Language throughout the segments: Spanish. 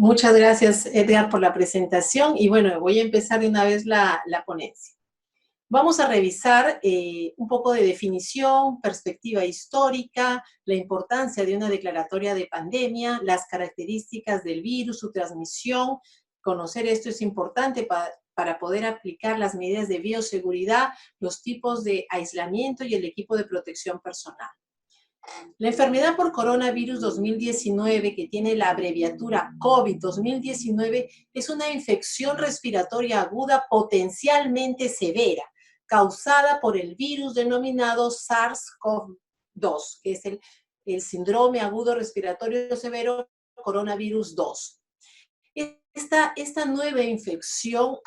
Muchas gracias, Edgar, por la presentación. Y bueno, voy a empezar de una vez la ponencia. Vamos a revisar un poco de definición, perspectiva histórica, la importancia de una declaratoria de pandemia, las características del virus, su transmisión. Conocer esto es importante para poder aplicar las medidas de bioseguridad, los tipos de aislamiento y el equipo de protección personal. La enfermedad por coronavirus 2019, que tiene la abreviatura COVID-2019, es una infección respiratoria aguda potencialmente severa, causada por el virus denominado SARS-CoV-2, que es el síndrome agudo respiratorio severo coronavirus 2. Esta nueva infección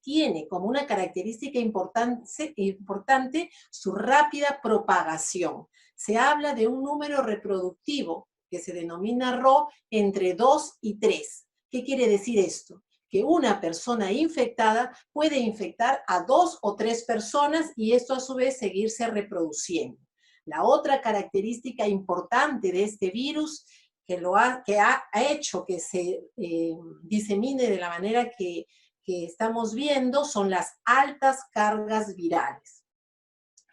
tiene como una característica importante su rápida propagación. Se habla de un número reproductivo que se denomina Rho entre 2 y 3. ¿Qué quiere decir esto? Que una persona infectada puede infectar a 2 o 3 personas y esto a su vez seguirse reproduciendo. La otra característica importante de este virus que ha hecho que se disemine de la manera que estamos viendo son las altas cargas virales.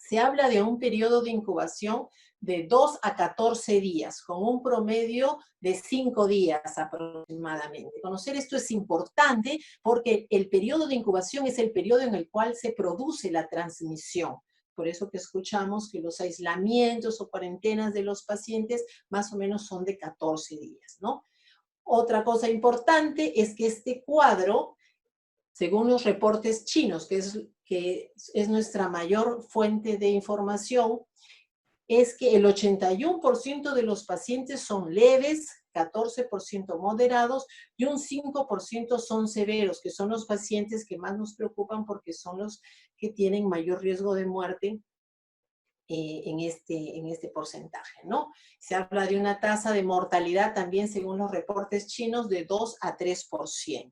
Se habla de un periodo de incubación de 2 a 14 días, con un promedio de 5 días aproximadamente. Conocer esto es importante porque el periodo de incubación es el periodo en el cual se produce la transmisión. Por eso que escuchamos que los aislamientos o cuarentenas de los pacientes más o menos son de 14 días, ¿no? Otra cosa importante es que este cuadro, según los reportes chinos, que es nuestra mayor fuente de información, es que el 81% de los pacientes son leves, 14% moderados y un 5% son severos, que son los pacientes que más nos preocupan porque son los que tienen mayor riesgo de muerte en este porcentaje, ¿no? Se habla de una tasa de mortalidad también, según los reportes chinos, de 2 a 3%,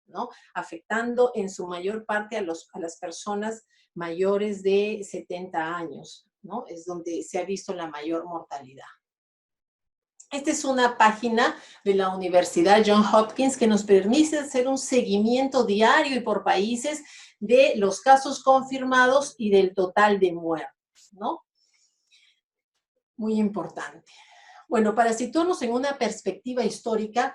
¿no? Afectando en su mayor parte a las personas mayores de 70 años, ¿no? Es donde se ha visto la mayor mortalidad. Esta es una página de la Universidad Johns Hopkins que nos permite hacer un seguimiento diario y por países de los casos confirmados y del total de muertes, ¿no? Muy importante. Bueno, para situarnos en una perspectiva histórica,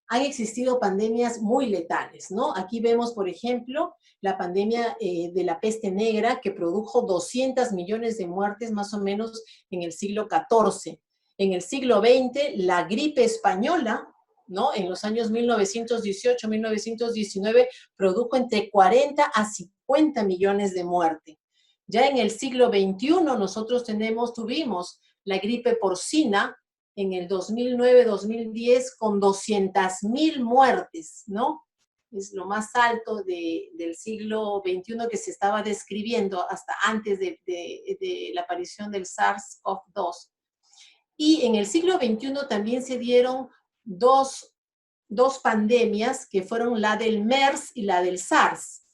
han existido pandemias muy letales, ¿no? Aquí vemos, por ejemplo, la pandemia de la peste negra que produjo 200 millones de muertes más o menos en el siglo XIV. En el siglo XX, la gripe española, ¿no? En los años 1918, 1919, produjo entre 40 a 50 millones de muertes. Ya en el siglo XXI nosotros tuvimos la gripe porcina, en el 2009-2010 con 200.000 muertes, ¿no? Es lo más alto del siglo XXI que se estaba describiendo hasta antes de la aparición del SARS-CoV-2. Y en el siglo XXI también se dieron dos pandemias que fueron la del MERS y la del SARS.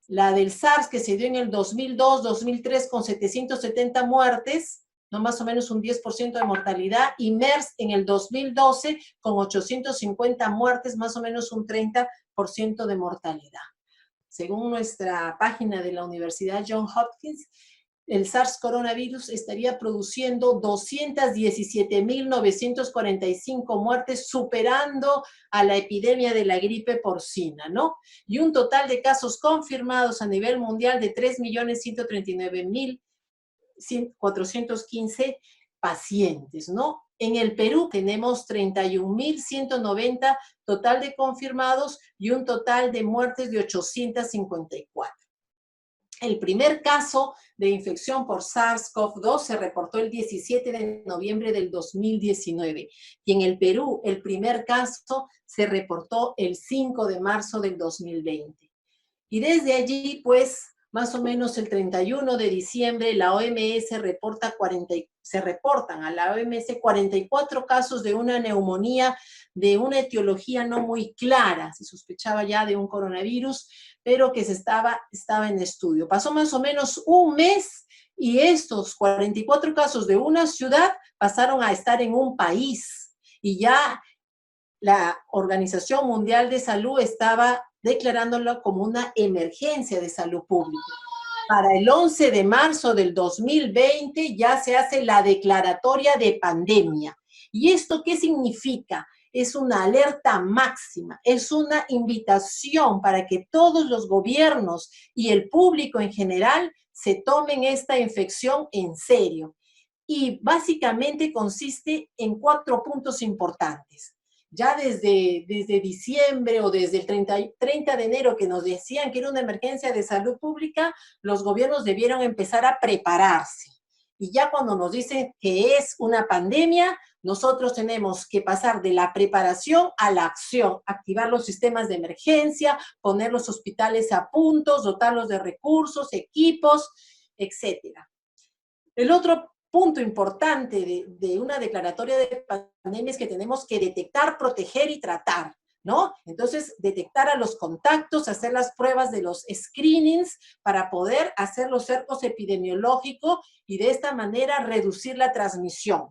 La del SARS que se dio en el 2002-2003 con 770 muertes, ¿no? Más o menos un 10% de mortalidad, y MERS en el 2012 con 850 muertes, más o menos un 30% de mortalidad. Según nuestra página de la Universidad Johns Hopkins, el SARS coronavirus estaría produciendo 217.945 muertes, superando a la epidemia de la gripe porcina, ¿no? Y un total de casos confirmados a nivel mundial de 3.139.415 pacientes, ¿no? En el Perú tenemos 31.190 total de confirmados y un total de muertes de 854. El primer caso de infección por SARS-CoV-2 se reportó el 17 de noviembre del 2019 y en el Perú el primer caso se reportó el 5 de marzo del 2020. Y desde allí, pues, más o menos el 31 de diciembre, la OMS se reportan a la OMS 44 casos de una neumonía de una etiología no muy clara. Se sospechaba ya de un coronavirus, pero que estaba en estudio. Pasó más o menos un mes y estos 44 casos de una ciudad pasaron a estar en un país. Y ya la Organización Mundial de Salud estaba declarándolo como una emergencia de salud pública. Para el 11 de marzo del 2020 ya se hace la declaratoria de pandemia. ¿Y esto qué significa? Es una alerta máxima, es una invitación para que todos los gobiernos y el público en general se tomen esta infección en serio. Y básicamente consiste en 4 puntos importantes. Ya desde diciembre o desde el 30 de enero que nos decían que era una emergencia de salud pública, los gobiernos debieron empezar a prepararse. Y ya cuando nos dicen que es una pandemia, nosotros tenemos que pasar de la preparación a la acción, activar los sistemas de emergencia, poner los hospitales a punto, dotarlos de recursos, equipos, etcétera. El otro punto importante de una declaratoria de pandemia es que tenemos que detectar, proteger y tratar, ¿no? Entonces, detectar a los contactos, hacer las pruebas de los screenings para poder hacer los cercos epidemiológicos y de esta manera reducir la transmisión.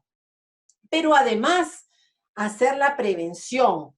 Pero además, hacer la prevención,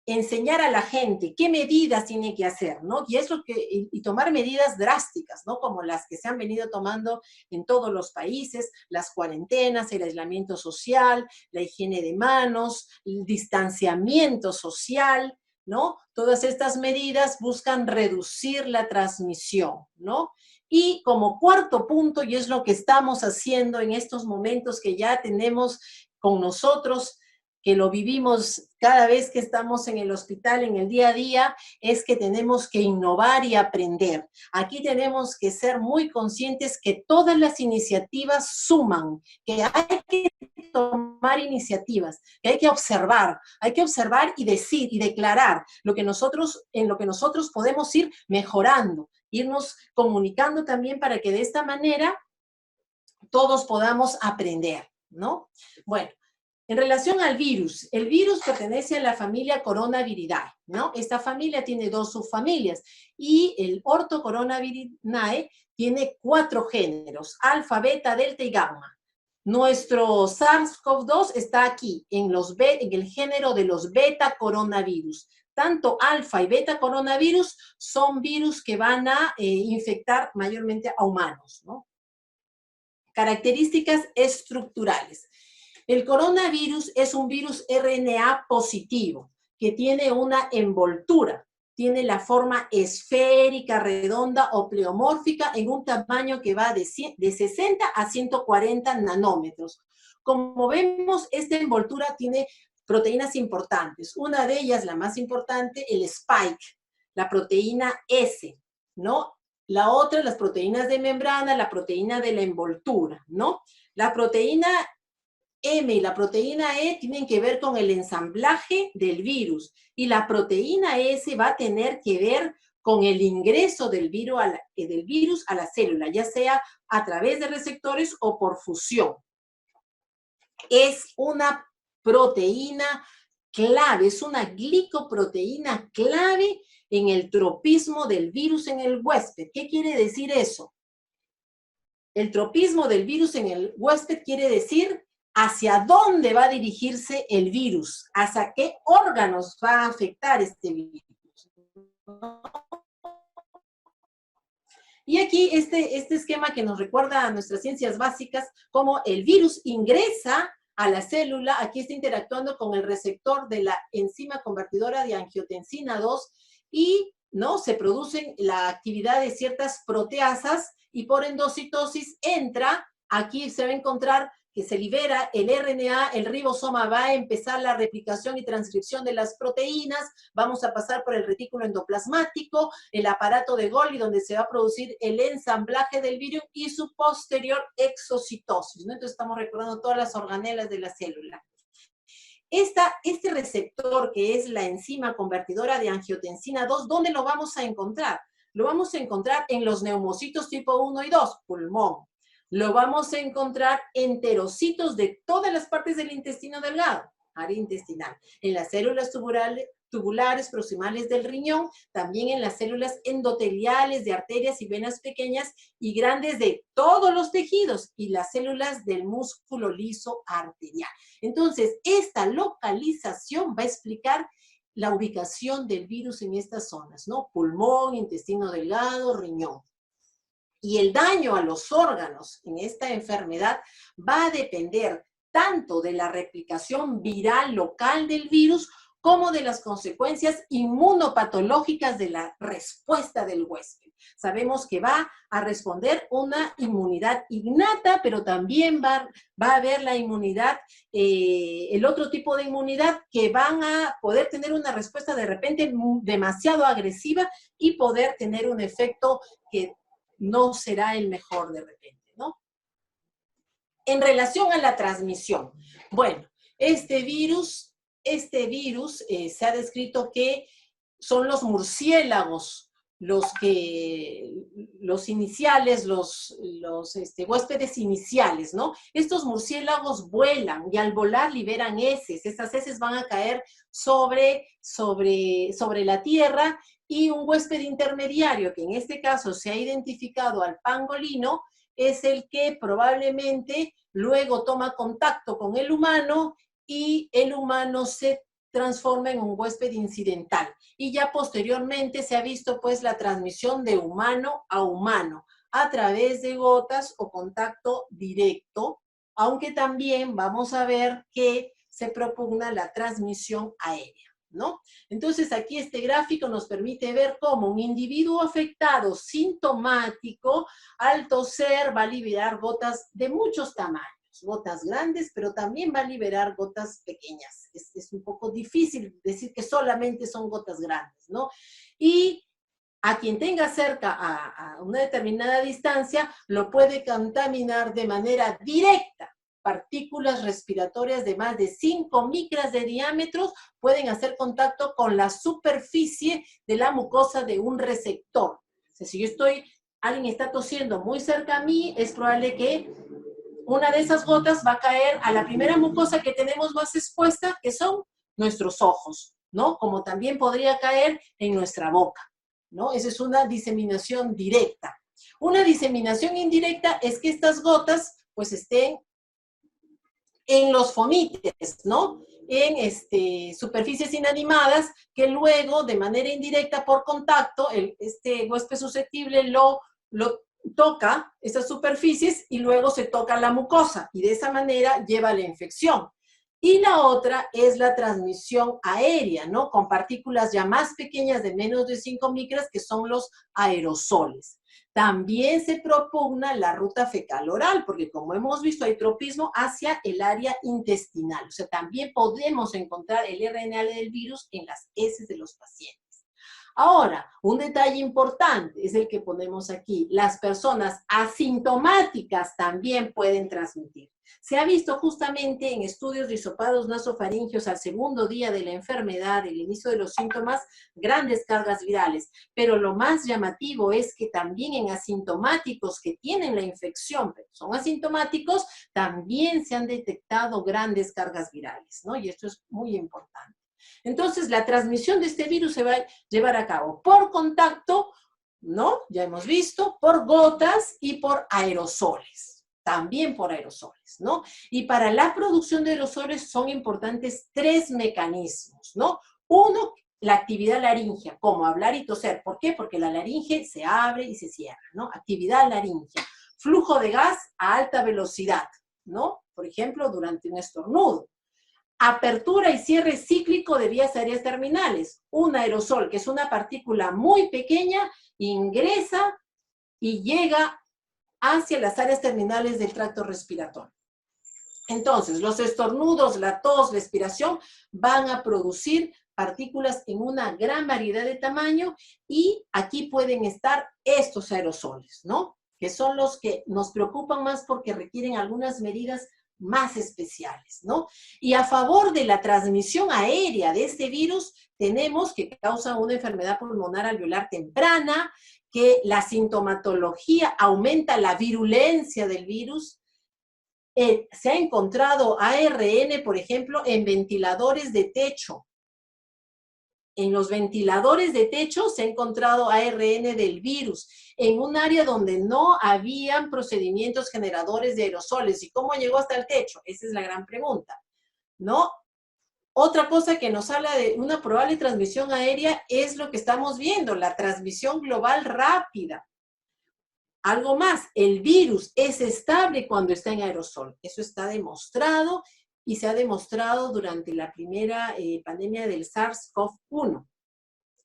enseñar a la gente qué medidas tiene que hacer, ¿no? Y eso y tomar medidas drásticas, ¿no? Como las que se han venido tomando en todos los países, las cuarentenas, el aislamiento social, la higiene de manos, el distanciamiento social, ¿no? Todas estas medidas buscan reducir la transmisión, ¿no? Y como cuarto punto, y es lo que estamos haciendo en estos momentos que ya tenemos con nosotros, que lo vivimos cada vez que estamos en el hospital, en el día a día, es que tenemos que innovar y aprender. Aquí tenemos que ser muy conscientes que todas las iniciativas suman, que hay que tomar iniciativas, que hay que observar y decir y declarar en lo que nosotros podemos ir mejorando, irnos comunicando también para que de esta manera todos podamos aprender, ¿no? Bueno, en relación al virus, el virus pertenece a la familia Coronaviridae, ¿no? Esta familia tiene 2 subfamilias y el Orthocoronaviridae tiene 4 géneros, alfa, beta, delta y gamma. Nuestro SARS-CoV-2 está aquí, en el género de los beta coronavirus. Tanto alfa y beta coronavirus son virus que van a infectar mayormente a humanos, ¿no? Características estructurales. El coronavirus es un virus RNA positivo que tiene una envoltura, tiene la forma esférica, redonda o pleomórfica en un tamaño que va de 60 a 140 nanómetros. Como vemos, esta envoltura tiene proteínas importantes. Una de ellas, la más importante, el spike, la proteína S, ¿no? La otra, las proteínas de membrana, la proteína de la envoltura, ¿no? La proteína M y la proteína E tienen que ver con el ensamblaje del virus y la proteína S va a tener que ver con el ingreso del virus a la célula, ya sea a través de receptores o por fusión. Es una proteína clave, es una glicoproteína clave en el tropismo del virus en el huésped. ¿Qué quiere decir eso? El tropismo del virus en el huésped quiere decir hacia dónde va a dirigirse el virus, hacia qué órganos va a afectar este virus. Y aquí este esquema que nos recuerda a nuestras ciencias básicas, cómo el virus ingresa a la célula, aquí está interactuando con el receptor de la enzima convertidora de angiotensina 2 y ¿no? Se produce la actividad de ciertas proteasas y por endocitosis entra, aquí se va a encontrar que se libera el RNA, el ribosoma va a empezar la replicación y transcripción de las proteínas, vamos a pasar por el retículo endoplasmático, el aparato de Golgi, donde se va a producir el ensamblaje del virus y su posterior exocitosis, ¿no? Entonces estamos recordando todas las organelas de la célula. Este receptor, que es la enzima convertidora de angiotensina 2, ¿dónde lo vamos a encontrar? Lo vamos a encontrar en los neumocitos tipo 1 y 2, pulmón. Lo vamos a encontrar en enterocitos de todas las partes del intestino delgado, área intestinal, en las células tubulares proximales del riñón, también en las células endoteliales de arterias y venas pequeñas y grandes de todos los tejidos y las células del músculo liso arterial. Entonces, esta localización va a explicar la ubicación del virus en estas zonas, ¿no? Pulmón, intestino delgado, riñón. Y el daño a los órganos en esta enfermedad va a depender tanto de la replicación viral local del virus como de las consecuencias inmunopatológicas de la respuesta del huésped. Sabemos que va a responder una inmunidad innata, pero también va a haber la inmunidad, el otro tipo de inmunidad que van a poder tener una respuesta de repente demasiado agresiva y poder tener un efecto que no será el mejor de repente, ¿no? En relación a la transmisión, bueno, este virus se ha descrito que son los murciélagos los iniciales, los huéspedes iniciales, ¿no? Estos murciélagos vuelan y al volar liberan heces. Estas heces van a caer sobre la tierra y un huésped intermediario, que en este caso se ha identificado al pangolino, es el que probablemente luego toma contacto con el humano y el humano se transforma en un huésped incidental. Y ya posteriormente se ha visto pues la transmisión de humano a humano a través de gotas o contacto directo, aunque también vamos a ver que se propugna la transmisión aérea, ¿no? Entonces aquí este gráfico nos permite ver cómo un individuo afectado sintomático al toser va a liberar gotas de muchos tamaños, gotas grandes, pero también va a liberar gotas pequeñas. Es un poco difícil decir que solamente son gotas grandes, ¿no? Y a quien tenga cerca a una determinada distancia, lo puede contaminar de manera directa. Partículas respiratorias de más de 5 micras de diámetro pueden hacer contacto con la superficie de la mucosa de un receptor. O sea, si alguien está tosiendo muy cerca a mí, es probable que una de esas gotas va a caer a la primera mucosa que tenemos más expuesta, que son nuestros ojos, ¿no? Como también podría caer en nuestra boca, ¿no? Esa es una diseminación directa. Una diseminación indirecta es que estas gotas, pues, estén en los fomites, ¿no? En superficies inanimadas que luego, de manera indirecta por contacto, este huésped susceptible lo toca esas superficies y luego se toca la mucosa y de esa manera lleva la infección. Y la otra es la transmisión aérea, ¿no? Con partículas ya más pequeñas de menos de 5 micras, que son los aerosoles. También se propugna la ruta fecal-oral, porque como hemos visto hay tropismo hacia el área intestinal. O sea, también podemos encontrar el RNA del virus en las heces de los pacientes. Ahora, un detalle importante es el que ponemos aquí. Las personas asintomáticas también pueden transmitir. Se ha visto justamente en estudios de hisopados nasofaringios al segundo día de la enfermedad, el inicio de los síntomas, grandes cargas virales. Pero lo más llamativo es que también en asintomáticos que tienen la infección, pero son asintomáticos, también se han detectado grandes cargas virales, ¿no? Y esto es muy importante. Entonces, la transmisión de este virus se va a llevar a cabo por contacto, ¿no? Ya hemos visto, por gotas y por aerosoles. También por aerosoles, ¿no? Y para la producción de aerosoles son importantes 3 mecanismos, ¿no? Uno, la actividad laringea, como hablar y toser. ¿Por qué? Porque la laringe se abre y se cierra, ¿no? Actividad laringea. Flujo de gas a alta velocidad, ¿no? Por ejemplo, durante un estornudo. Apertura y cierre cíclico de vías aéreas terminales. Un aerosol, que es una partícula muy pequeña, ingresa y llega hacia las áreas terminales del tracto respiratorio. Entonces, los estornudos, la tos, la expiración van a producir partículas en una gran variedad de tamaño y aquí pueden estar estos aerosoles, ¿no? Que son los que nos preocupan más porque requieren algunas medidas más especiales, ¿no? Y a favor de la transmisión aérea de este virus, tenemos que causa una enfermedad pulmonar alveolar temprana, que la sintomatología aumenta la virulencia del virus. Se ha encontrado ARN, por ejemplo, en ventiladores de techo. En los ventiladores de techo se ha encontrado ARN del virus, en un área donde no habían procedimientos generadores de aerosoles. ¿Y cómo llegó hasta el techo? Esa es la gran pregunta, ¿no? Otra cosa que nos habla de una probable transmisión aérea es lo que estamos viendo, la transmisión global rápida. Algo más, el virus es estable cuando está en aerosol. Eso está demostrado y se ha demostrado durante la primera pandemia del SARS-CoV-1.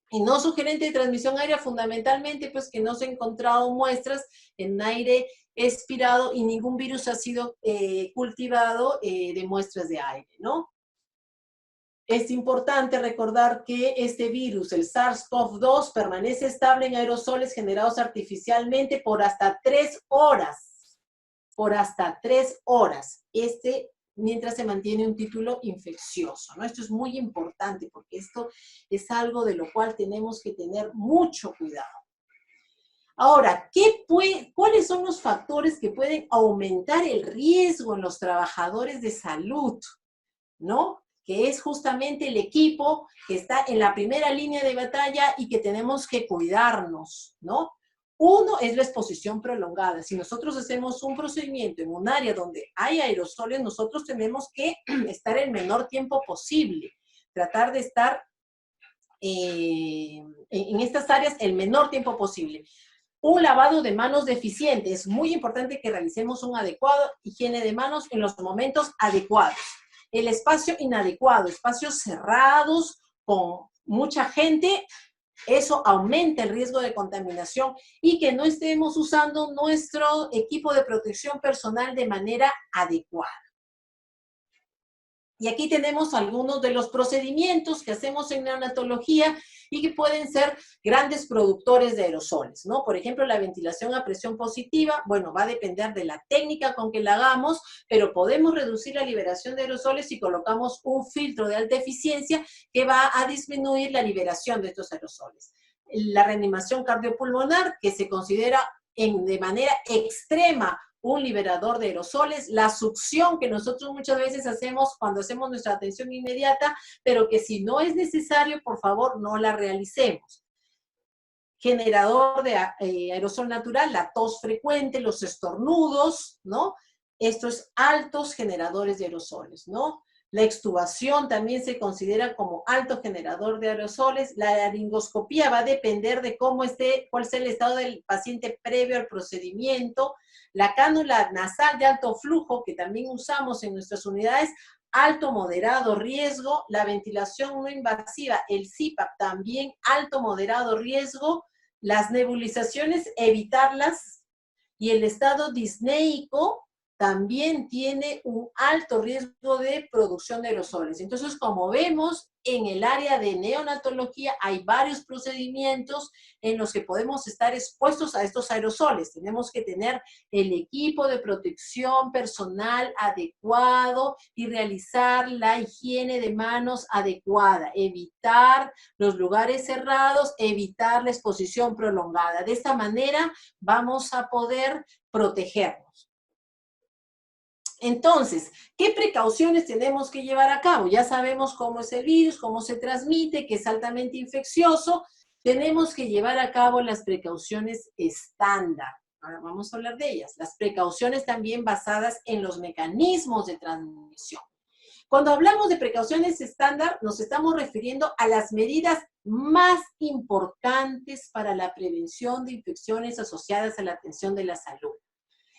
Y no sugerente de transmisión aérea, fundamentalmente, pues que no se han encontrado muestras en aire expirado y ningún virus ha sido cultivado de muestras de aire, ¿no? Es importante recordar que este virus, el SARS-CoV-2, permanece estable en aerosoles generados artificialmente por hasta 3 horas. Por hasta 3 horas. Mientras se mantiene un título infeccioso, ¿no? Esto es muy importante porque esto es algo de lo cual tenemos que tener mucho cuidado. Ahora, ¿cuáles son los factores que pueden aumentar el riesgo en los trabajadores de salud, ¿no? Que es justamente el equipo que está en la primera línea de batalla y que tenemos que cuidarnos, ¿no? Uno es la exposición prolongada. Si nosotros hacemos un procedimiento en un área donde hay aerosoles, nosotros tenemos que estar el menor tiempo posible, tratar de estar en estas áreas el menor tiempo posible. Un lavado de manos deficiente. Es muy importante que realicemos un adecuado higiene de manos en los momentos adecuados. El espacio inadecuado, espacios cerrados con mucha gente, eso aumenta el riesgo de contaminación y que no estemos usando nuestro equipo de protección personal de manera adecuada. Y aquí tenemos algunos de los procedimientos que hacemos en neonatología y que pueden ser grandes productores de aerosoles, ¿no? Por ejemplo, la ventilación a presión positiva, bueno, va a depender de la técnica con que la hagamos, pero podemos reducir la liberación de aerosoles si colocamos un filtro de alta eficiencia que va a disminuir la liberación de estos aerosoles. La reanimación cardiopulmonar, que se considera de manera extrema un liberador de aerosoles, la succión que nosotros muchas veces hacemos cuando hacemos nuestra atención inmediata, pero que si no es necesario, por favor, no la realicemos. Generador de aerosol natural, la tos frecuente, los estornudos, ¿no? Estos altos generadores de aerosoles, ¿no? La extubación también se considera como alto generador de aerosoles. La laringoscopía va a depender de cuál sea el estado del paciente previo al procedimiento. La cánula nasal de alto flujo, que también usamos en nuestras unidades, alto, moderado riesgo. La ventilación no invasiva, el CPAP, también alto, moderado riesgo. Las nebulizaciones, evitarlas. Y el estado disneico también tiene un alto riesgo de producción de aerosoles. Entonces, como vemos, en el área de neonatología hay varios procedimientos en los que podemos estar expuestos a estos aerosoles. Tenemos que tener el equipo de protección personal adecuado y realizar la higiene de manos adecuada, evitar los lugares cerrados, evitar la exposición prolongada. De esta manera vamos a poder protegernos. Entonces, ¿qué precauciones tenemos que llevar a cabo? Ya sabemos cómo es el virus, cómo se transmite, que es altamente infeccioso. Tenemos que llevar a cabo las precauciones estándar. Ahora vamos a hablar de ellas. Las precauciones también basadas en los mecanismos de transmisión. Cuando hablamos de precauciones estándar, nos estamos refiriendo a las medidas más importantes para la prevención de infecciones asociadas a la atención de la salud.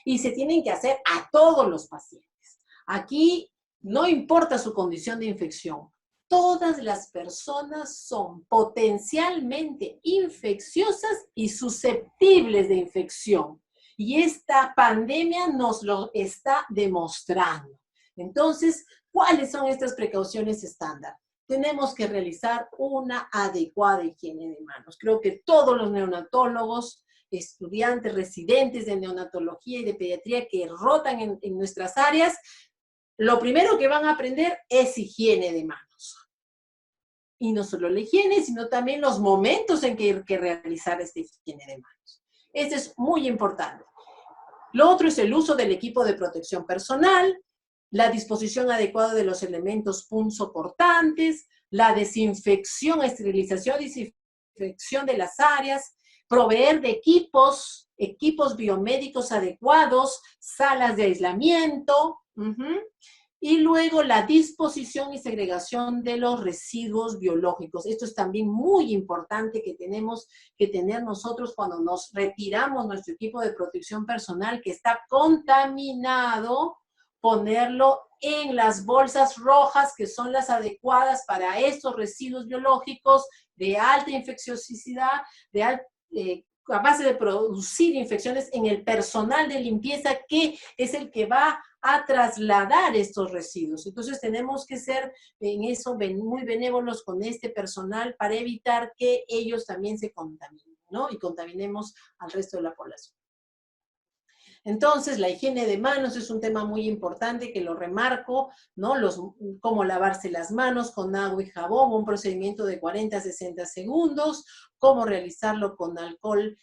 Y se tienen que hacer a todos los pacientes. Aquí no importa su condición de infección. Todas las personas son potencialmente infecciosas y susceptibles de infección. Y esta pandemia nos lo está demostrando. Entonces, ¿cuáles son estas precauciones estándar? Tenemos que realizar una adecuada higiene de manos. Creo que todos los neonatólogos, estudiantes, residentes de neonatología y de pediatría que rotan en nuestras áreas, lo primero que van a aprender es higiene de manos. Y no solo la higiene, sino también los momentos en que hay que realizar esta higiene de manos. Esto es muy importante. Lo otro es el uso del equipo de protección personal, la disposición adecuada de los elementos punzocortantes, la desinfección, esterilización, desinfección de las áreas, proveer de equipos biomédicos adecuados, salas de aislamiento, y luego la disposición y segregación de los residuos biológicos. Esto es también muy importante que tenemos que tener nosotros cuando nos retiramos nuestro equipo de protección personal que está contaminado, ponerlo en las bolsas rojas que son las adecuadas para estos residuos biológicos de alta infecciosidad, a base de producir infecciones en el personal de limpieza que es el que va a trasladar estos residuos. Entonces tenemos que ser en eso muy benévolos con este personal para evitar que ellos también se contaminen, ¿no? Y contaminemos al resto de la población. Entonces, la higiene de manos es un tema muy importante que lo remarco, ¿no? Cómo lavarse las manos con agua y jabón, un procedimiento de 40 a 60 segundos, cómo realizarlo con alcohol,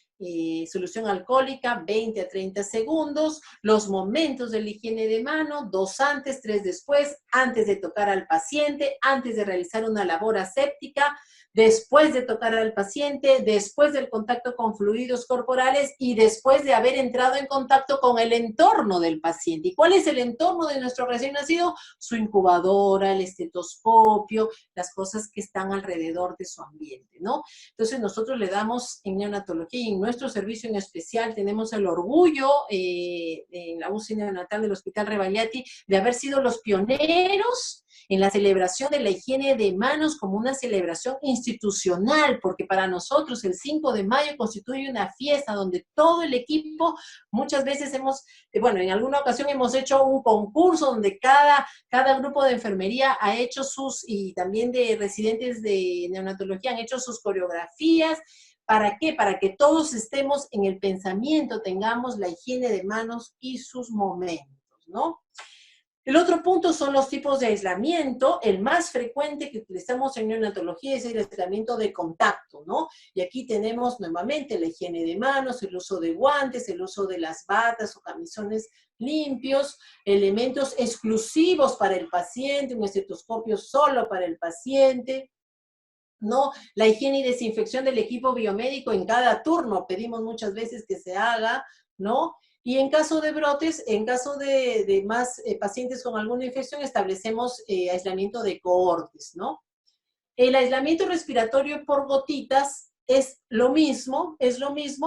solución alcohólica, 20 a 30 segundos, los momentos de la higiene de mano, 2 antes, 3 después, antes de tocar al paciente, antes de realizar una labor aséptica, después de tocar al paciente, después del contacto con fluidos corporales y después de haber entrado en contacto con el entorno del paciente. ¿Y cuál es el entorno de nuestro recién nacido? Su incubadora, el estetoscopio, las cosas que están alrededor de su ambiente, ¿no? Entonces nosotros le damos en neonatología y en nuestro servicio en especial tenemos el orgullo en la UCI neonatal del Hospital Rebagliati de haber sido los pioneros en la celebración de la higiene de manos como una celebración institucional, porque para nosotros el 5 de mayo constituye una fiesta donde todo el equipo, muchas veces en alguna ocasión hemos hecho un concurso donde cada grupo de enfermería ha hecho y también de residentes de neonatología han hecho sus coreografías. ¿Para qué? Para que todos estemos en el pensamiento, tengamos la higiene de manos y sus momentos, ¿no? El otro punto son los tipos de aislamiento. El más frecuente que utilizamos en neonatología es el aislamiento de contacto, ¿no? Y aquí tenemos nuevamente la higiene de manos, el uso de guantes, el uso de las batas o camisones limpios, elementos exclusivos para el paciente, un estetoscopio solo para el paciente, ¿no? La higiene y desinfección del equipo biomédico en cada turno, pedimos muchas veces que se haga, ¿no? Y en caso de brotes, en caso de más pacientes con alguna infección, establecemos aislamiento de cohortes, ¿no? El aislamiento respiratorio por gotitas es lo mismo,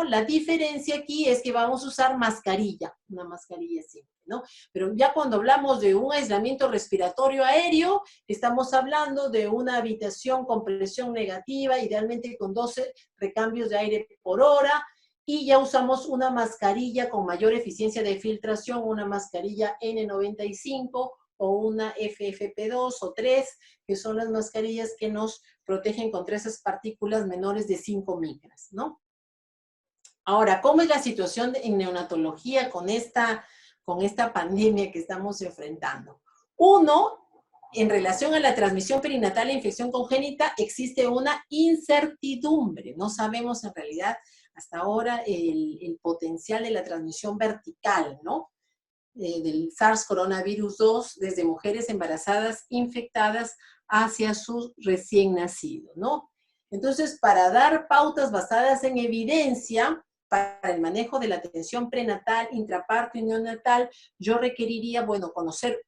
la diferencia aquí es que vamos a usar mascarilla, una mascarilla simple, ¿no? Pero ya cuando hablamos de un aislamiento respiratorio aéreo, estamos hablando de una habitación con presión negativa, idealmente con 12 recambios de aire por hora, y ya usamos una mascarilla con mayor eficiencia de filtración, una mascarilla N95 o una FFP2 o 3, que son las mascarillas que nos protegen contra esas partículas menores de 5 micras, ¿no? Ahora, ¿cómo es la situación en neonatología con esta pandemia que estamos enfrentando? Uno, en relación a la transmisión perinatal e infección congénita, existe una incertidumbre. No sabemos en realidad hasta ahora el potencial de la transmisión vertical, ¿no? Del SARS coronavirus 2 desde mujeres embarazadas infectadas hacia sus recién nacidos, ¿no? Entonces, para dar pautas basadas en evidencia para el manejo de la atención prenatal, intraparto y neonatal, yo requeriría, bueno, conocer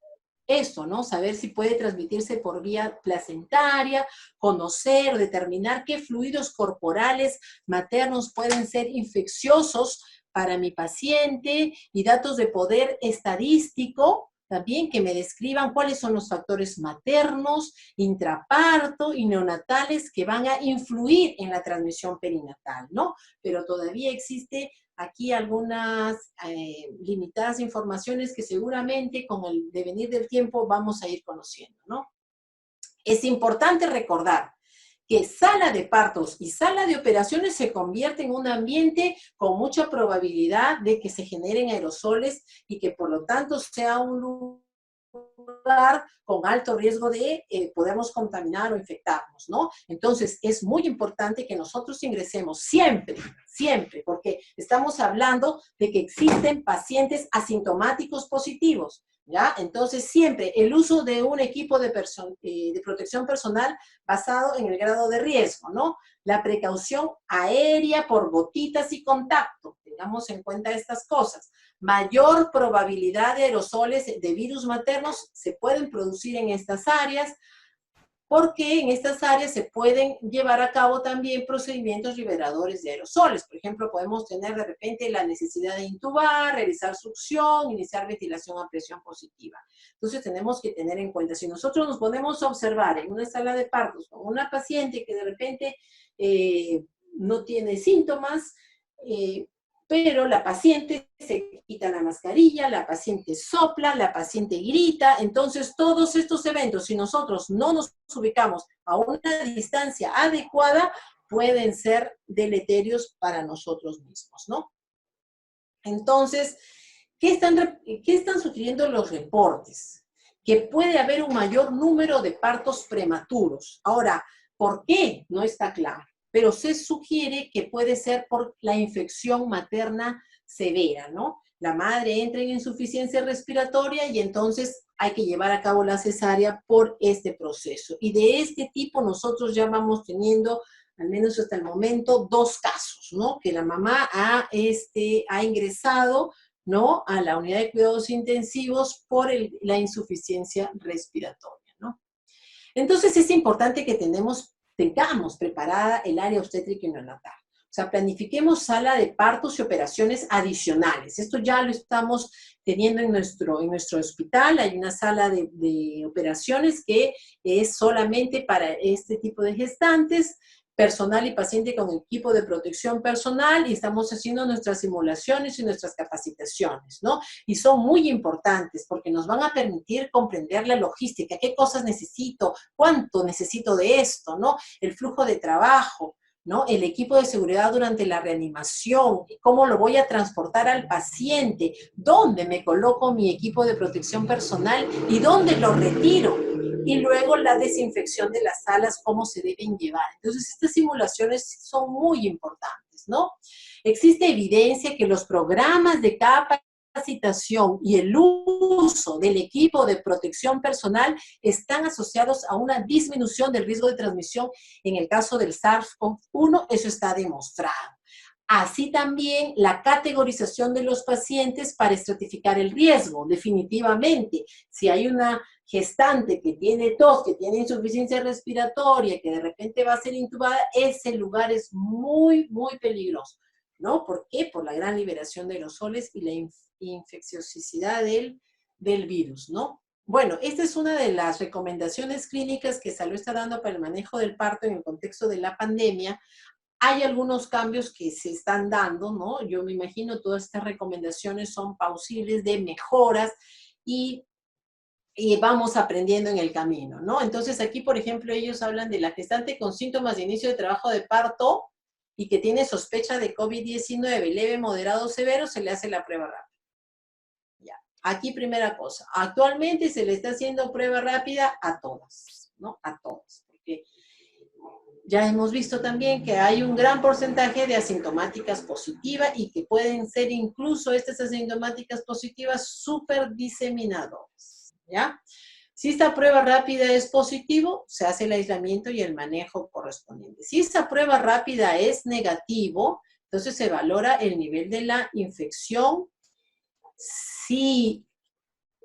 eso, ¿no? Saber si puede transmitirse por vía placentaria, conocer, determinar qué fluidos corporales maternos pueden ser infecciosos para mi paciente y datos de poder estadístico también que me describan cuáles son los factores maternos, intraparto y neonatales que van a influir en la transmisión perinatal, ¿no? Pero todavía existe aquí algunas limitadas informaciones que seguramente con el devenir del tiempo vamos a ir conociendo, ¿no? Es importante recordar que sala de partos y sala de operaciones se convierte en un ambiente con mucha probabilidad de que se generen aerosoles y que por lo tanto sea un lugar con alto riesgo de podamos contaminar o infectarnos, ¿no? Entonces, es muy importante que nosotros ingresemos siempre, porque estamos hablando de que existen pacientes asintomáticos positivos, ¿ya? Entonces, siempre el uso de un equipo de protección personal basado en el grado de riesgo, ¿no? La precaución aérea por gotitas y contacto, tengamos en cuenta estas cosas. Mayor probabilidad de aerosoles de virus maternos se pueden producir en estas áreas, porque en estas áreas se pueden llevar a cabo también procedimientos liberadores de aerosoles. Por ejemplo, podemos tener de repente la necesidad de intubar, realizar succión, iniciar ventilación a presión positiva. Entonces tenemos que tener en cuenta, si nosotros nos ponemos a observar en una sala de partos con una paciente que de repente no tiene síntomas, pero la paciente se quita la mascarilla, la paciente sopla, la paciente grita. Entonces, todos estos eventos, si nosotros no nos ubicamos a una distancia adecuada, pueden ser deleterios para nosotros mismos, ¿no? Entonces, ¿qué están sugiriendo los reportes? Que puede haber un mayor número de partos prematuros. Ahora, ¿por qué? No está claro, pero se sugiere que puede ser por la infección materna severa, ¿no? La madre entra en insuficiencia respiratoria y entonces hay que llevar a cabo la cesárea por este proceso. Y de este tipo nosotros ya vamos teniendo, al menos hasta el momento, 2 casos, ¿no? Que la mamá ha ingresado, ¿no?, a la unidad de cuidados intensivos por la insuficiencia respiratoria, ¿no? Entonces es importante que tengamos preparada el área obstétrica y neonatal. O sea, planifiquemos sala de partos y operaciones adicionales. Esto ya lo estamos teniendo en nuestro hospital. Hay una sala de operaciones que es solamente para este tipo de gestantes, personal y paciente con equipo de protección personal, y estamos haciendo nuestras simulaciones y nuestras capacitaciones, ¿no? Y son muy importantes porque nos van a permitir comprender la logística, qué cosas necesito, cuánto necesito de esto, ¿no? El flujo de trabajo, ¿no? El equipo de seguridad durante la reanimación, cómo lo voy a transportar al paciente, dónde me coloco mi equipo de protección personal y dónde lo retiro. Y luego la desinfección de las salas, cómo se deben llevar. Entonces, estas simulaciones son muy importantes, ¿no? Existe evidencia que los programas de capacitación y el uso del equipo de protección personal están asociados a una disminución del riesgo de transmisión en el caso del SARS-CoV-1, eso está demostrado. Así también la categorización de los pacientes para estratificar el riesgo, definitivamente. Si hay una gestante que tiene tos, que tiene insuficiencia respiratoria, que de repente va a ser intubada, ese lugar es muy, muy peligroso, ¿no? ¿Por qué? Por la gran liberación de aerosoles y la infecciosidad del virus, ¿no? Bueno, esta es una de las recomendaciones clínicas que Salud está dando para el manejo del parto en el contexto de la pandemia. Hay algunos cambios que se están dando, ¿no? Yo me imagino todas estas recomendaciones son pausibles de mejoras y vamos aprendiendo en el camino, ¿no? Entonces aquí, por ejemplo, ellos hablan de la gestante con síntomas de inicio de trabajo de parto y que tiene sospecha de COVID-19, leve, moderado, severo, se le hace la prueba rápida. Ya. Aquí primera cosa, actualmente se le está haciendo prueba rápida a todas, ¿no? A todas, porque ya hemos visto también que hay un gran porcentaje de asintomáticas positivas y que pueden ser incluso estas asintomáticas positivas súper diseminadoras, ¿ya? Si esta prueba rápida es positivo, se hace el aislamiento y el manejo correspondiente. Si esta prueba rápida es negativo, entonces se valora el nivel de la infección. Si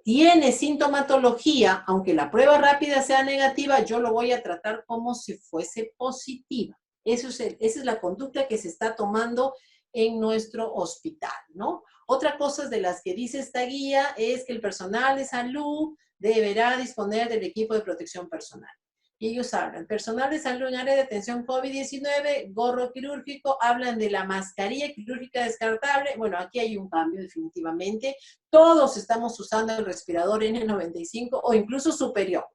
tiene sintomatología, aunque la prueba rápida sea negativa, yo lo voy a tratar como si fuese positiva. Esa es la conducta que se está tomando en nuestro hospital, ¿no? Otra cosa de las que dice esta guía es que el personal de salud deberá disponer del equipo de protección personal. Y ellos hablan, personal de salud en área de atención COVID-19, gorro quirúrgico, hablan de la mascarilla quirúrgica descartable. Bueno, aquí hay un cambio definitivamente. Todos estamos usando el respirador N95 o incluso superior,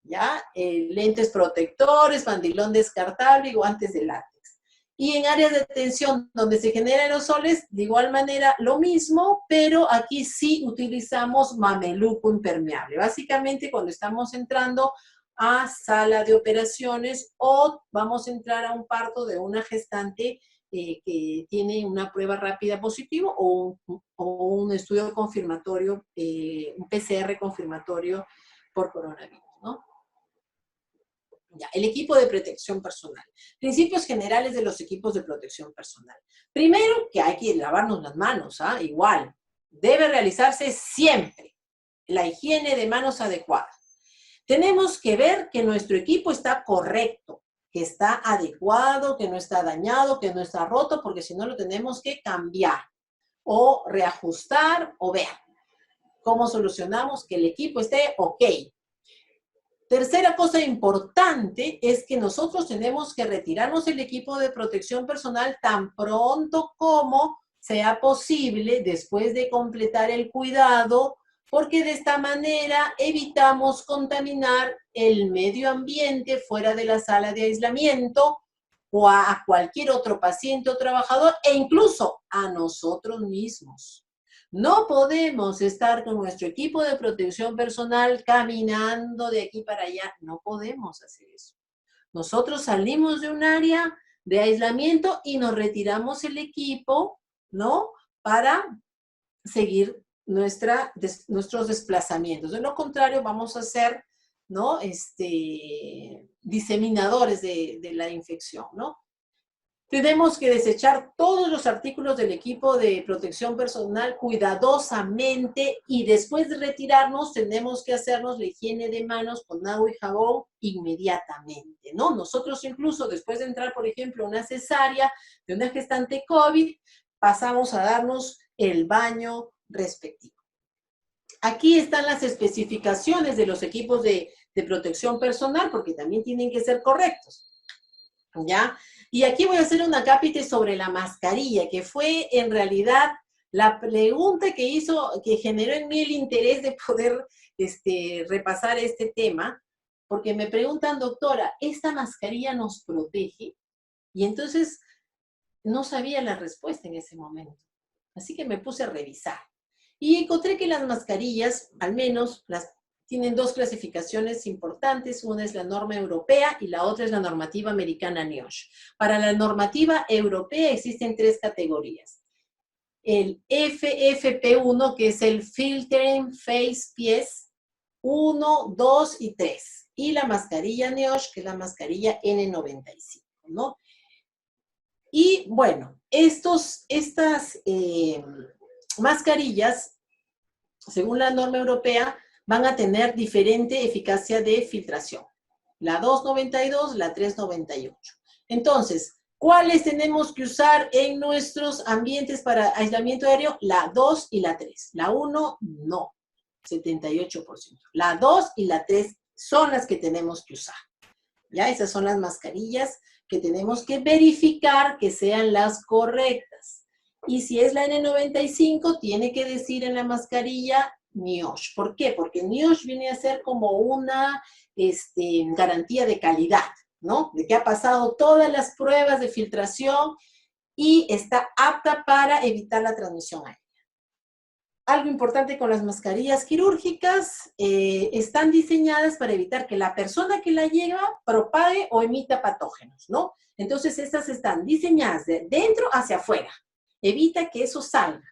¿ya? Lentes protectores, mandilón descartable y guantes de látex. Y en áreas de atención donde se generan aerosoles, de igual manera lo mismo, pero aquí sí utilizamos mameluco impermeable. Básicamente cuando estamos entrando a sala de operaciones o vamos a entrar a un parto de una gestante que tiene una prueba rápida positivo o un estudio confirmatorio, un PCR confirmatorio por coronavirus, ¿no? Ya, el equipo de protección personal. Principios generales de los equipos de protección personal. Primero, que hay que lavarnos las manos, ¿ah? Igual. Debe realizarse siempre la higiene de manos adecuada. Tenemos que ver que nuestro equipo está correcto, que está adecuado, que no está dañado, que no está roto, porque si no lo tenemos que cambiar o reajustar o ver cómo solucionamos que el equipo esté ok. Tercera cosa importante es que nosotros tenemos que retirarnos del equipo de protección personal tan pronto como sea posible después de completar el cuidado, porque de esta manera evitamos contaminar el medio ambiente fuera de la sala de aislamiento o a cualquier otro paciente o trabajador e incluso a nosotros mismos. No podemos estar con nuestro equipo de protección personal caminando de aquí para allá. No podemos hacer eso. Nosotros salimos de un área de aislamiento y nos retiramos el equipo, ¿no? Para seguir nuestros desplazamientos. De lo contrario, vamos a ser, ¿no? Diseminadores de la infección, ¿no? Tenemos que desechar todos los artículos del equipo de protección personal cuidadosamente y después de retirarnos tenemos que hacernos la higiene de manos con agua y jabón inmediatamente, ¿no? Nosotros incluso después de entrar, por ejemplo, a una cesárea de una gestante COVID, pasamos a darnos el baño respectivo. Aquí están las especificaciones de los equipos de protección personal porque también tienen que ser correctos, ¿ya? Y aquí voy a hacer un acápite sobre la mascarilla, que fue en realidad la pregunta que generó en mí el interés de poder repasar este tema, porque me preguntan, doctora, ¿esta mascarilla nos protege? Y entonces no sabía la respuesta en ese momento. Así que me puse a revisar. Y encontré que las mascarillas, al menos tienen dos clasificaciones importantes. Una es la norma europea y la otra es la normativa americana NIOSH. Para la normativa europea existen tres categorías. El FFP1, que es el Filtering Face Piece 1, 2 y 3. Y la mascarilla NIOSH, que es la mascarilla N95, ¿no? Y bueno, estas mascarillas, según la norma europea, van a tener diferente eficacia de filtración. La 292, la 398. Entonces, ¿cuáles tenemos que usar en nuestros ambientes para aislamiento aéreo? La 2 y la 3. La 1, no, 78%. La 2 y la 3 son las que tenemos que usar. ¿Ya? Esas son las mascarillas que tenemos que verificar que sean las correctas. Y si es la N95, tiene que decir en la mascarilla NIOSH. ¿Por qué? Porque NIOSH viene a ser como una garantía de calidad, ¿no? De que ha pasado todas las pruebas de filtración y está apta para evitar la transmisión aérea. Algo importante con las mascarillas quirúrgicas, están diseñadas para evitar que la persona que la lleva propague o emita patógenos, ¿no? Entonces, estas están diseñadas de dentro hacia afuera. Evita que eso salga.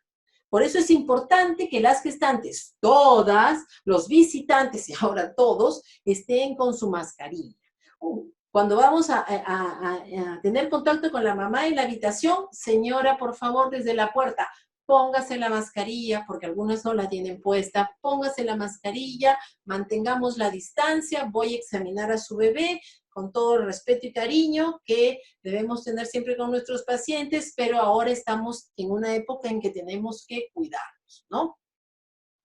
Por eso es importante que las gestantes, todas, los visitantes y ahora todos, estén con su mascarilla. Cuando vamos a tener contacto con la mamá en la habitación, señora, por favor, desde la puerta, póngase la mascarilla, porque algunas no la tienen puesta, póngase la mascarilla, mantengamos la distancia, voy a examinar a su bebé con todo el respeto y cariño que debemos tener siempre con nuestros pacientes, pero ahora estamos en una época en que tenemos que cuidarnos, ¿no?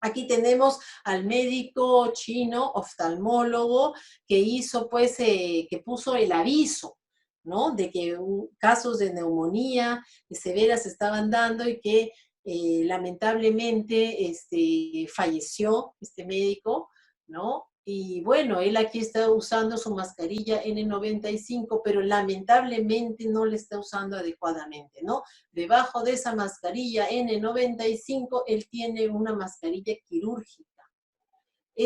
Aquí tenemos al médico chino, oftalmólogo, que hizo, pues, que puso el aviso, ¿no? De que casos de neumonía severas se estaban dando y que lamentablemente falleció este médico, ¿no? Y bueno, él aquí está usando su mascarilla N95, pero lamentablemente no la está usando adecuadamente, ¿no? Debajo de esa mascarilla N95, él tiene una mascarilla quirúrgica.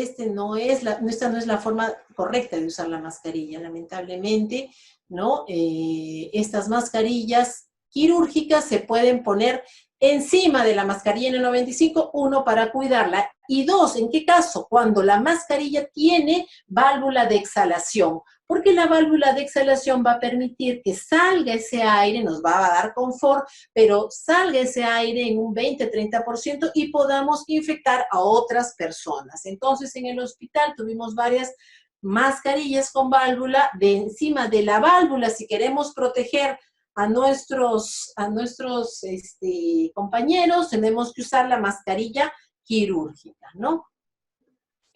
esta no es la forma correcta de usar la mascarilla, lamentablemente, ¿no? Estas mascarillas quirúrgicas se pueden poner encima de la mascarilla N95, uno, para cuidarla, y dos, ¿en qué caso? Cuando la mascarilla tiene válvula de exhalación, porque la válvula de exhalación va a permitir que salga ese aire, nos va a dar confort, pero salga ese aire en un 20-30% y podamos infectar a otras personas. Entonces, en el hospital tuvimos varias mascarillas con válvula. De encima de la válvula, si queremos proteger a nuestros compañeros, tenemos que usar la mascarilla quirúrgica, ¿no?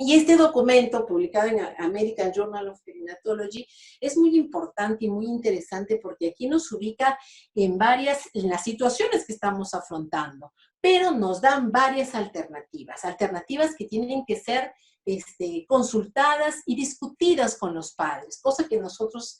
Y este documento, publicado en American Journal of Perinatology, es muy importante y muy interesante porque aquí nos ubica en las situaciones que estamos afrontando, pero nos dan varias alternativas que tienen que ser consultadas y discutidas con los padres, cosa que nosotros,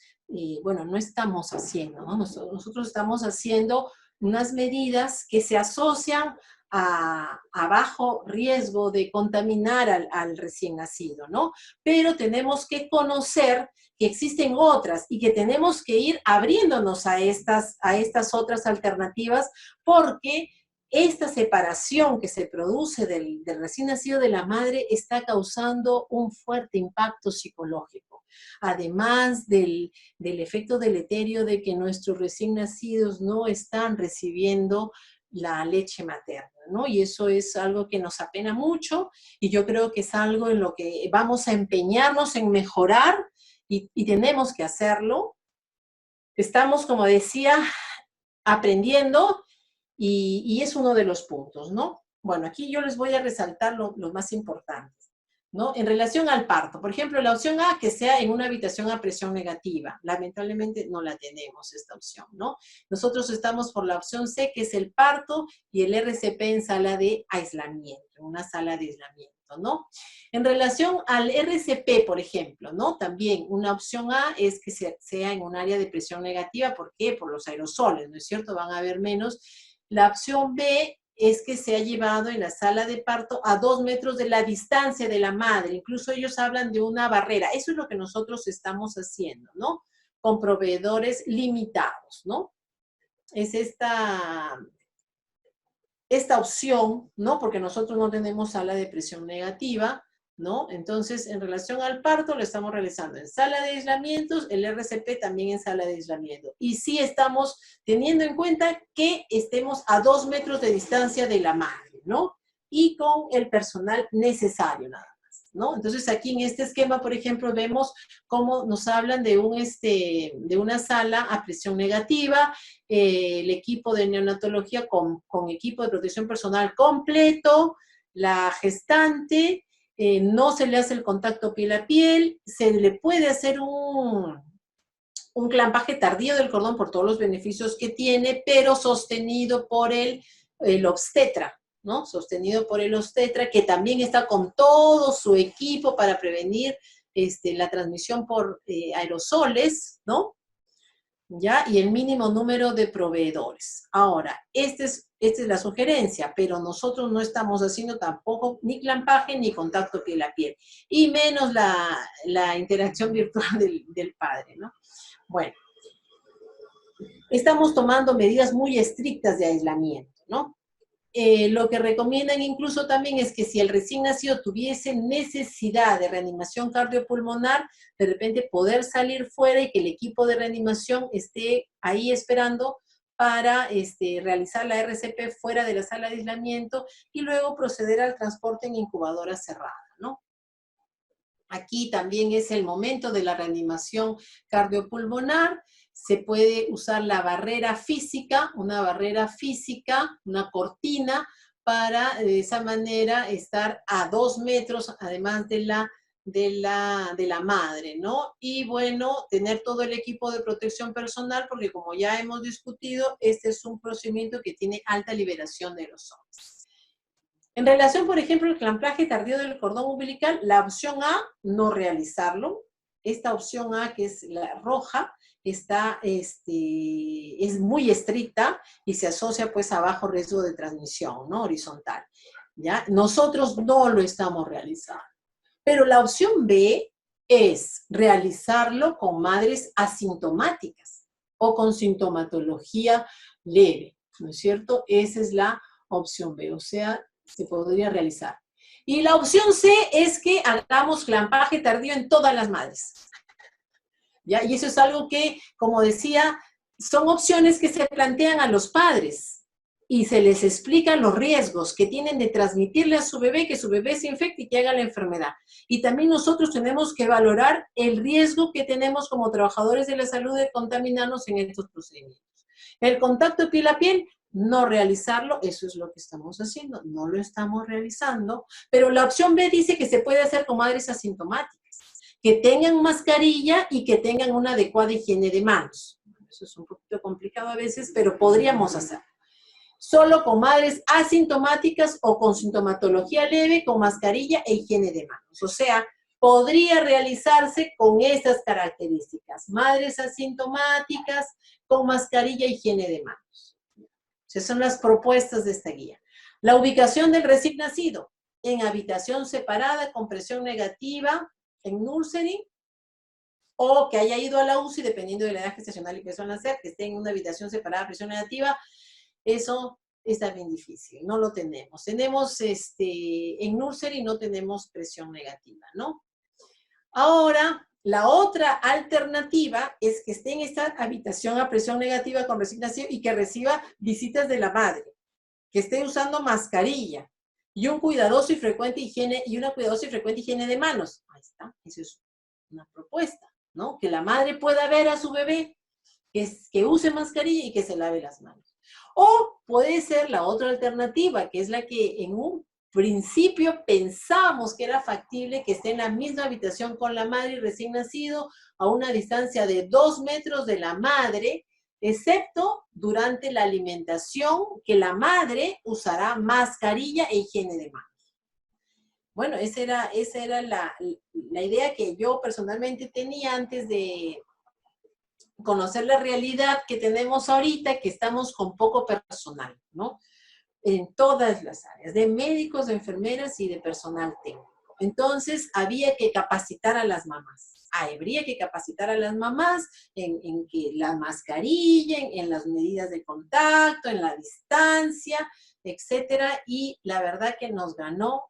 bueno, no estamos haciendo, ¿no? Nosotros estamos haciendo unas medidas que se asocian a bajo riesgo de contaminar al recién nacido, ¿no? Pero tenemos que conocer que existen otras y que tenemos que ir abriéndonos a estas otras alternativas, porque esta separación que se produce del recién nacido de la madre está causando un fuerte impacto psicológico, además del efecto deleterio de que nuestros recién nacidos no están recibiendo la leche materna, ¿no? Y eso es algo que nos apena mucho, y yo creo que es algo en lo que vamos a empeñarnos en mejorar, y tenemos que hacerlo. Estamos, como decía, aprendiendo, y es uno de los puntos, ¿no? Bueno, aquí yo les voy a resaltar lo más importante, ¿no? En relación al parto, por ejemplo, la opción A, que sea en una habitación a presión negativa. Lamentablemente no la tenemos, esta opción, ¿no? Nosotros estamos por la opción C, que es el parto y el RCP en sala de aislamiento, en una sala de aislamiento, ¿no? En relación al RCP, por ejemplo, ¿no? También una opción A es que sea en un área de presión negativa. ¿Por qué? Por los aerosoles, ¿no es cierto? Van a haber menos. La opción B es que se ha llevado en la sala de parto a 2 metros de la distancia de la madre. Incluso ellos hablan de una barrera. Eso es lo que nosotros estamos haciendo, ¿no? Con proveedores limitados, ¿no? Es esta opción, ¿no? Porque nosotros no tenemos sala de presión negativa, ¿no? Entonces, en relación al parto, lo estamos realizando en sala de aislamientos, el RCP también en sala de aislamiento. Y sí estamos teniendo en cuenta que estemos a 2 metros de distancia de la madre, ¿no? Y con el personal necesario, nada más, ¿no? Entonces, aquí en este esquema, por ejemplo, vemos cómo nos hablan de una sala a presión negativa, el equipo de neonatología con equipo de protección personal completo, la gestante, no se le hace el contacto piel a piel, se le puede hacer un clampaje tardío del cordón por todos los beneficios que tiene, pero sostenido por el obstetra, ¿no? Sostenido por el obstetra, que también está con todo su equipo para prevenir la transmisión por aerosoles, ¿no? ¿Ya? Y el mínimo número de proveedores. Ahora, esta es la sugerencia, pero nosotros no estamos haciendo tampoco ni clampaje ni contacto piel a piel, y menos la interacción virtual del padre, ¿no? Bueno, estamos tomando medidas muy estrictas de aislamiento, ¿no? Lo que recomiendan incluso también es que si el recién nacido tuviese necesidad de reanimación cardiopulmonar, de repente poder salir fuera y que el equipo de reanimación esté ahí esperando para realizar la RCP fuera de la sala de aislamiento, y luego proceder al transporte en incubadora cerrada, ¿no? Aquí también es el momento de la reanimación cardiopulmonar. Se puede usar la barrera física, una cortina, para de esa manera estar a 2 metros, además de la madre, ¿no? Y bueno, tener todo el equipo de protección personal, porque como ya hemos discutido, este es un procedimiento que tiene alta liberación de aerosoles. En relación, por ejemplo, al clamplaje tardío del cordón umbilical, la opción A, no realizarlo. Esta opción A, que es la roja, es muy estricta y se asocia pues a bajo riesgo de transmisión, ¿no? Horizontal, ¿ya? Nosotros no lo estamos realizando. Pero la opción B es realizarlo con madres asintomáticas o con sintomatología leve, ¿no es cierto? Esa es la opción B, o sea, se podría realizar. Y la opción C es que hagamos clampaje tardío en todas las madres. ¿Ya? Y eso es algo que, como decía, son opciones que se plantean a los padres y se les explican los riesgos que tienen de transmitirle a su bebé, que su bebé se infecte y que haga la enfermedad. Y también nosotros tenemos que valorar el riesgo que tenemos como trabajadores de la salud de contaminarnos en estos procedimientos. El contacto piel a piel, no realizarlo, eso es lo que estamos haciendo, no lo estamos realizando, pero la opción B dice que se puede hacer con madres asintomáticas, que tengan mascarilla y que tengan una adecuada higiene de manos. Eso es un poquito complicado a veces, pero podríamos hacerlo. Solo con madres asintomáticas o con sintomatología leve, con mascarilla e higiene de manos. O sea, podría realizarse con estas características. Madres asintomáticas, con mascarilla e higiene de manos. Esas son las propuestas de esta guía. La ubicación del recién nacido en habitación separada con presión negativa en nursery, o que haya ido a la UCI, dependiendo de la edad gestacional y peso al nacer, que esté en una habitación separada, presión negativa, eso está bien difícil, no lo tenemos. Tenemos, en nursery no tenemos presión negativa, ¿no? Ahora, la otra alternativa es que esté en esta habitación a presión negativa con recién nacido y que reciba visitas de la madre, que esté usando mascarilla y una cuidadosa y frecuente higiene de manos. Ahí está, eso es una propuesta, ¿no? Que la madre pueda ver a su bebé, que use mascarilla y que se lave las manos. O puede ser la otra alternativa, que es la que en un principio pensamos que era factible, que esté en la misma habitación con la madre y recién nacido, a una distancia de 2 metros de la madre, excepto durante la alimentación, que la madre usará mascarilla e higiene de manos. Bueno, esa era la idea que yo personalmente tenía antes de conocer la realidad que tenemos ahorita, que estamos con poco personal, ¿no? En todas las áreas, de médicos, de enfermeras y de personal técnico. Entonces, había que capacitar a las mamás. Habría que capacitar a las mamás en que la mascarilla, en las medidas de contacto, en la distancia, etcétera. Y la verdad que nos ganó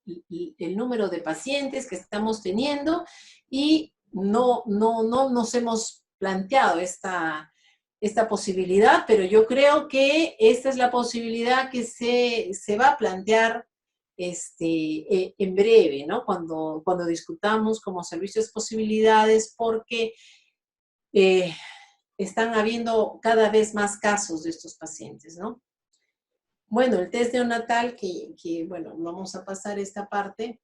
el número de pacientes que estamos teniendo y no nos hemos planteado esta posibilidad, pero yo creo que esta es la posibilidad que se va a plantear en breve, ¿no? Cuando discutamos como servicios posibilidades, porque están habiendo cada vez más casos de estos pacientes, ¿no? Bueno, el test neonatal, bueno, vamos a pasar esta parte.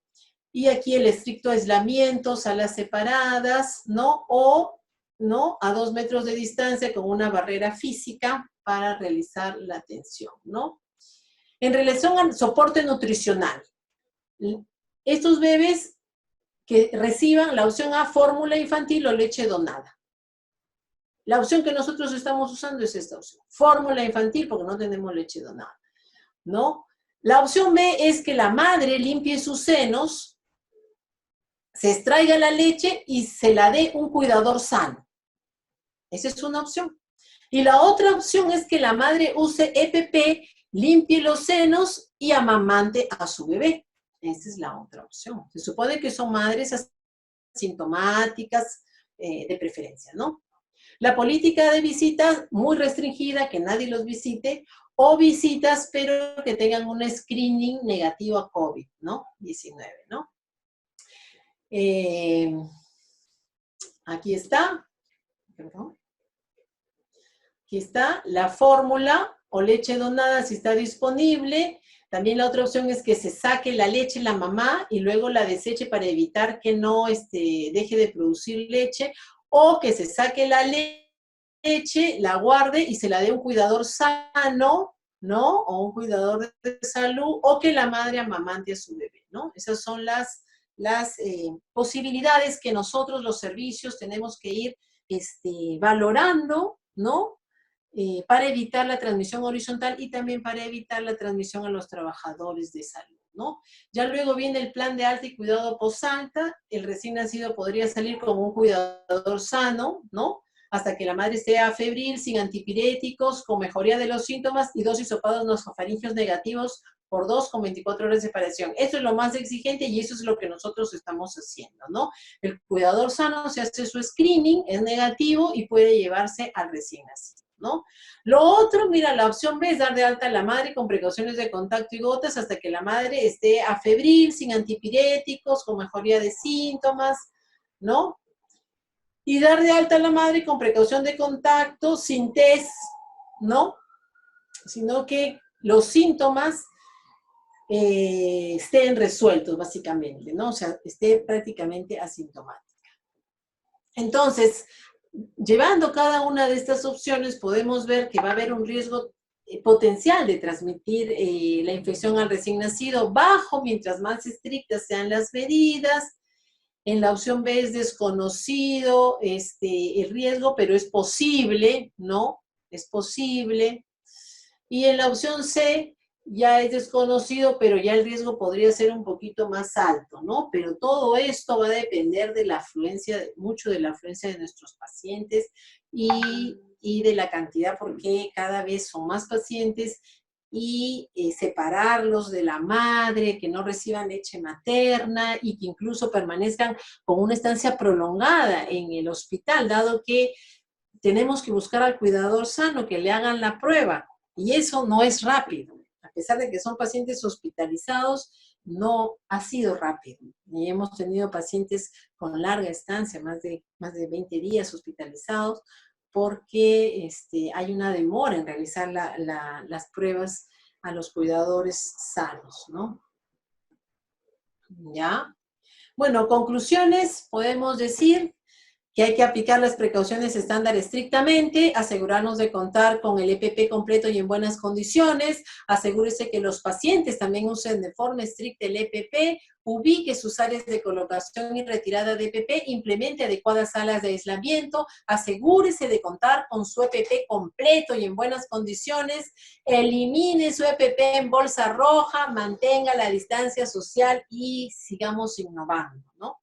Y aquí el estricto aislamiento, salas separadas, ¿no? O, ¿no? A 2 metros de distancia con una barrera física para realizar la atención, ¿no? En relación al soporte nutricional, estos bebés que reciban la opción A, fórmula infantil o leche donada. La opción que nosotros estamos usando es esta opción, fórmula infantil, porque no tenemos leche donada, ¿no? La opción B es que la madre limpie sus senos, se extraiga la leche y se la dé un cuidador sano. Esa es una opción. Y la otra opción es que la madre use EPP, limpie los senos y amamante a su bebé. Esa es la otra opción. Se supone que son madres asintomáticas de preferencia, ¿no? La política de visitas muy restringida, que nadie los visite, o visitas, pero que tengan un screening negativo a COVID, ¿no? 19, ¿no? Aquí está, perdón. Aquí está la fórmula o leche donada si está disponible. También la otra opción es que se saque la leche la mamá y luego la deseche para evitar que no deje de producir leche, o que se saque la leche, la guarde y se la dé un cuidador sano, ¿no? O un cuidador de salud, o que la madre amamante a su bebé, ¿no? Esas son las posibilidades que nosotros los servicios tenemos que ir valorando, ¿no? Para evitar la transmisión horizontal y también para evitar la transmisión a los trabajadores de salud. ¿no? Ya luego viene el plan de alta y cuidado posalta, el recién nacido podría salir como un cuidador sano, ¿no? Hasta que la madre esté afebril, sin antipiréticos, con mejoría de los síntomas y 2 hisopados nasofaringios negativos por 2 con 24 horas de separación. Eso es lo más exigente y eso es lo que nosotros estamos haciendo, ¿no? El cuidador sano se hace su screening, es negativo y puede llevarse al recién nacido, ¿no? Lo otro, mira, la opción B es dar de alta a la madre con precauciones de contacto y gotas hasta que la madre esté afebril, sin antipiréticos, con mejoría de síntomas, ¿no? Y dar de alta a la madre con precaución de contacto, sin test, ¿no? Sino que los síntomas estén resueltos, básicamente, ¿no? O sea, esté prácticamente asintomática. Entonces, llevando cada una de estas opciones, podemos ver que va a haber un riesgo potencial de transmitir la infección al recién nacido bajo, mientras más estrictas sean las medidas. En la opción B es desconocido el riesgo, pero es posible, ¿no? Es posible. Y en la opción C ya es desconocido, pero ya el riesgo podría ser un poquito más alto, ¿no? Pero todo esto va a depender de la afluencia, mucho de la afluencia de nuestros pacientes y de la cantidad, porque cada vez son más pacientes y separarlos de la madre, que no reciban leche materna y que incluso permanezcan con una estancia prolongada en el hospital, dado que tenemos que buscar al cuidador sano, que le hagan la prueba. Y eso no es rápido. A pesar de que son pacientes hospitalizados, no ha sido rápido. Y hemos tenido pacientes con larga estancia, más de 20 días hospitalizados, porque hay una demora en realizar las pruebas a los cuidadores sanos, ¿no? ¿Ya? Bueno, conclusiones, podemos decir que hay que aplicar las precauciones estándar estrictamente, asegurarnos de contar con el EPP completo y en buenas condiciones, asegúrese que los pacientes también usen de forma estricta el EPP, ubique sus áreas de colocación y retirada de EPP, implemente adecuadas salas de aislamiento, asegúrese de contar con su EPP completo y en buenas condiciones, elimine su EPP en bolsa roja, mantenga la distancia social y sigamos innovando, ¿no?